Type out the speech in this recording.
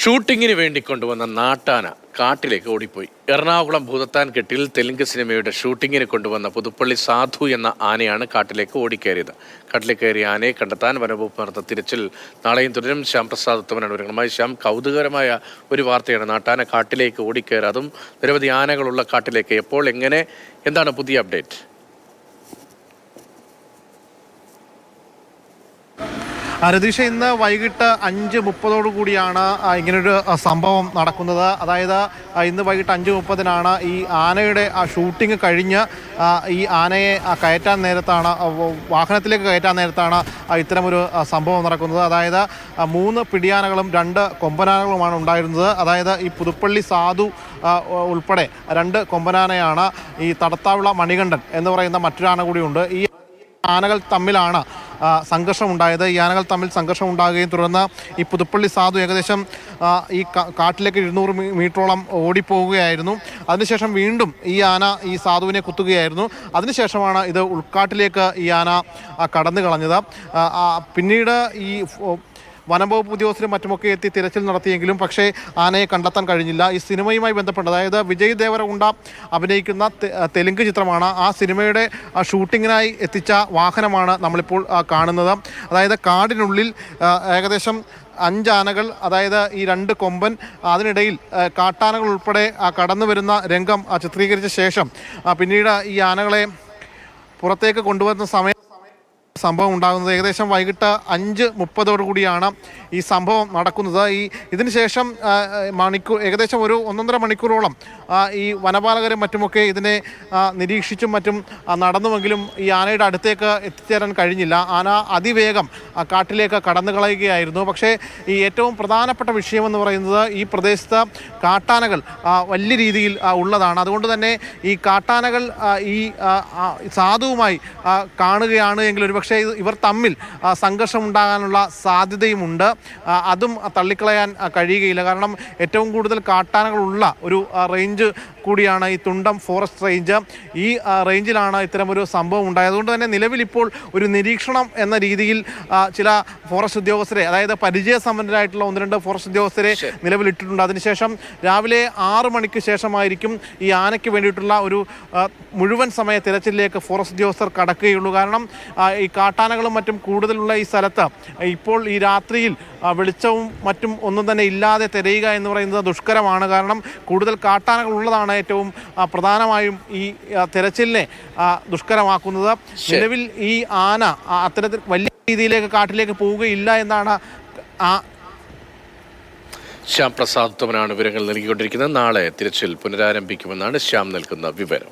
ഷൂട്ടിങ്ങിന് വേണ്ടി കൊണ്ടുവന്ന നാട്ടാന കാട്ടിലേക്ക് ഓടിപ്പോയി. എറണാകുളം ഭൂതത്താൻ കെട്ടിൽ തെലുങ്ക് സിനിമയുടെ ഷൂട്ടിങ്ങിന് കൊണ്ടുവന്ന പുതുപ്പള്ളി സാധു എന്ന ആനയാണ് കാട്ടിലേക്ക് ഓടിക്കയറിയത്. കാട്ടിലേക്ക് കയറിയ ആനയെ കണ്ടെത്താൻ വനംവകുപ്പ് നടത്തുന്ന തിരച്ചിൽ നാളെയും തുടരും. ശ്യാം പ്രസാദ് ഉത്തമനാണ് വിവരങ്ങളുമായി. ശ്യാം, കൗതുകരമായ ഒരു വാർത്തയാണ്. നാട്ടാന കാട്ടിലേക്ക് ഓടിക്കയറി, അതും നിരവധി ആനകളുള്ള കാട്ടിലേക്ക്. എപ്പോൾ, എങ്ങനെ, എന്താണ് പുതിയ അപ്ഡേറ്റ്? രതീഷ, ഇന്ന് വൈകിട്ട് 5:30 കൂടിയാണ് ഇങ്ങനൊരു സംഭവം നടക്കുന്നത്. അതായത് ഇന്ന് വൈകിട്ട് 5:30 ഈ ആനയുടെ ഷൂട്ടിംഗ് കഴിഞ്ഞ് ഈ ആനയെ കയറ്റാൻ നേരത്താണ്, വാഹനത്തിലേക്ക് കയറ്റാൻ നേരത്താണ് ഇത്തരമൊരു സംഭവം നടക്കുന്നത്. അതായത് 3 പിടിയാനകളും 2 കൊമ്പനാനകളുമാണ് ഉണ്ടായിരുന്നത്. അതായത് ഈ പുതുപ്പള്ളി സാധു ഉൾപ്പെടെ 2 കൊമ്പനാനയാണ്. ഈ തടത്താവിള മണികണ്ഠൻ എന്ന് പറയുന്ന മറ്റൊരാന കൂടിയുണ്ട്. ഈ ആനകൾ തമ്മിലാണ് സംഘർഷമുണ്ടായത്. ഈ ആനകൾ തമ്മിൽ സംഘർഷം ഉണ്ടാകുകയും തുടർന്ന് ഈ പുതുപ്പള്ളി സാധു ഏകദേശം ഈ കാട്ടിലേക്ക് 200 മീറ്ററോളം ഓടിപ്പോവുകയായിരുന്നു. അതിനുശേഷം വീണ്ടും ഈ ആന ഈ സാധുവിനെ കുത്തുകയായിരുന്നു. അതിനുശേഷമാണ് ഇത് ഉൾക്കാട്ടിലേക്ക് ഈ ആന കടന്നു കളഞ്ഞത്. പിന്നീട് ഈ വനംവകുപ്പ് ഉദ്യോഗസ്ഥരും മറ്റുമൊക്കെ എത്തി തിരച്ചിൽ നടത്തിയെങ്കിലും പക്ഷേ ആനയെ കണ്ടെത്താൻ കഴിഞ്ഞില്ല. ഈ സിനിമയുമായി ബന്ധപ്പെട്ട്, അതായത് വിജയ് ദേവരകൊണ്ട അഭിനയിക്കുന്ന തെലുങ്ക് ചിത്രമാണ്. ആ സിനിമയുടെ ഷൂട്ടിങ്ങിനായി എത്തിച്ച വാഹനമാണ് നമ്മളിപ്പോൾ കാണുന്നത്. അതായത് കാടിനുള്ളിൽ ഏകദേശം 5 ആനകൾ, അതായത് ഈ 2 കൊമ്പൻ, അതിനിടയിൽ കാട്ടാനകൾ ഉൾപ്പെടെ കടന്നു വരുന്ന രംഗം ചിത്രീകരിച്ച ശേഷം പിന്നീട് ഈ ആനകളെ പുറത്തേക്ക് കൊണ്ടുവരുന്ന സംഭവം ഉണ്ടാകുന്നത് ഏകദേശം വൈകിട്ട് 5:30 കൂടിയാണ് ഈ സംഭവം നടക്കുന്നത്. ഇതിന് ശേഷം ഏകദേശം ഒരു 1.5 മണിക്കൂറോളം ഈ വനപാലകരും മറ്റുമൊക്കെ ഇതിനെ നിരീക്ഷിച്ചും മറ്റും നടന്നുവെങ്കിലും ഈ ആനയുടെ അടുത്തേക്ക് എത്തിച്ചേരാൻ കഴിഞ്ഞില്ല. ആന അതിവേഗം കാട്ടിലേക്ക് കടന്നു കളയുകയായിരുന്നു. പക്ഷേ ഈ ഏറ്റവും പ്രധാനപ്പെട്ട വിഷയമെന്ന് പറയുന്നത് ഈ പ്രദേശത്ത് കാട്ടാനകൾ വലിയ രീതിയിൽ ഉള്ളതാണ്. അതുകൊണ്ട് തന്നെ ഈ കാട്ടാനകൾ ഈ സാധുവുമായി കാണുകയാണ് എങ്കിൽ ഒരുപക്ഷെ ഇവർ തമ്മിൽ സംഘർഷം ഉണ്ടാകാനുള്ള സാധ്യതയുമുണ്ട്. അതും തള്ളിക്കളയാൻ കഴിയുകയില്ല. കാരണം ഏറ്റവും കൂടുതൽ കാട്ടാനകളുള്ള ഒരു റേഞ്ച് കൂടിയാണ് ഈ തുണ്ടം ഫോറസ്റ്റ് റേഞ്ച്. ഈ റേഞ്ചിലാണ് ഇത്തരമൊരു സംഭവം ഉണ്ടായത്. അതുകൊണ്ട് തന്നെ നിലവിൽ ഇപ്പോൾ ഒരു നിരീക്ഷണം എന്ന രീതിയിൽ ചില ഫോറസ്റ്റ് ഉദ്യോഗസ്ഥരെ, അതായത് പരിചയസമ്പന്നരായിട്ടുള്ള 1-2 ഫോറസ്റ്റ് ഉദ്യോഗസ്ഥരെ നിലവിലിട്ടിട്ടുണ്ട്. അതിനുശേഷം രാവിലെ 6 മണിക്ക് ശേഷമായിരിക്കും ഈ ആനയ്ക്ക് വേണ്ടിയിട്ടുള്ള ഒരു മുഴുവൻ സമയ തിരച്ചിലേക്ക് ഫോറസ്റ്റ് ഉദ്യോഗസ്ഥർ കടക്കുകയുള്ളൂ. കാരണം ഈ കാട്ടാനകളും മറ്റും കൂടുതലുള്ള ഈ സ്ഥലത്ത് ഇപ്പോൾ ഈ രാത്രിയിൽ വെളിച്ചവും മറ്റും ഒന്നും തന്നെ ഇല്ലാതെ തിരയുക എന്ന് പറയുന്നത് ദുഷ്കരമാണ്. കാരണം കൂടുതൽ കാട്ടാനകൾ ഉള്ളതാണ് ഏറ്റവും പ്രധാനമായും ഈ തിരച്ചിലിനെ ദുഷ്കരമാക്കുന്നത്. നിലവിൽ ഈ ആന അത്തരത്തിൽ വലിയ രീതിയിലേക്ക് കാട്ടിലേക്ക് പോവുകയില്ല എന്നാണ് ശ്യാം പ്രസാദ് ഉത്തമനാണ് വിവരങ്ങൾ നൽകിക്കൊണ്ടിരിക്കുന്നത്. നാളെ തിരച്ചിൽ പുനരാരംഭിക്കുമെന്നാണ് ശ്യാം നൽകുന്ന വിവരം.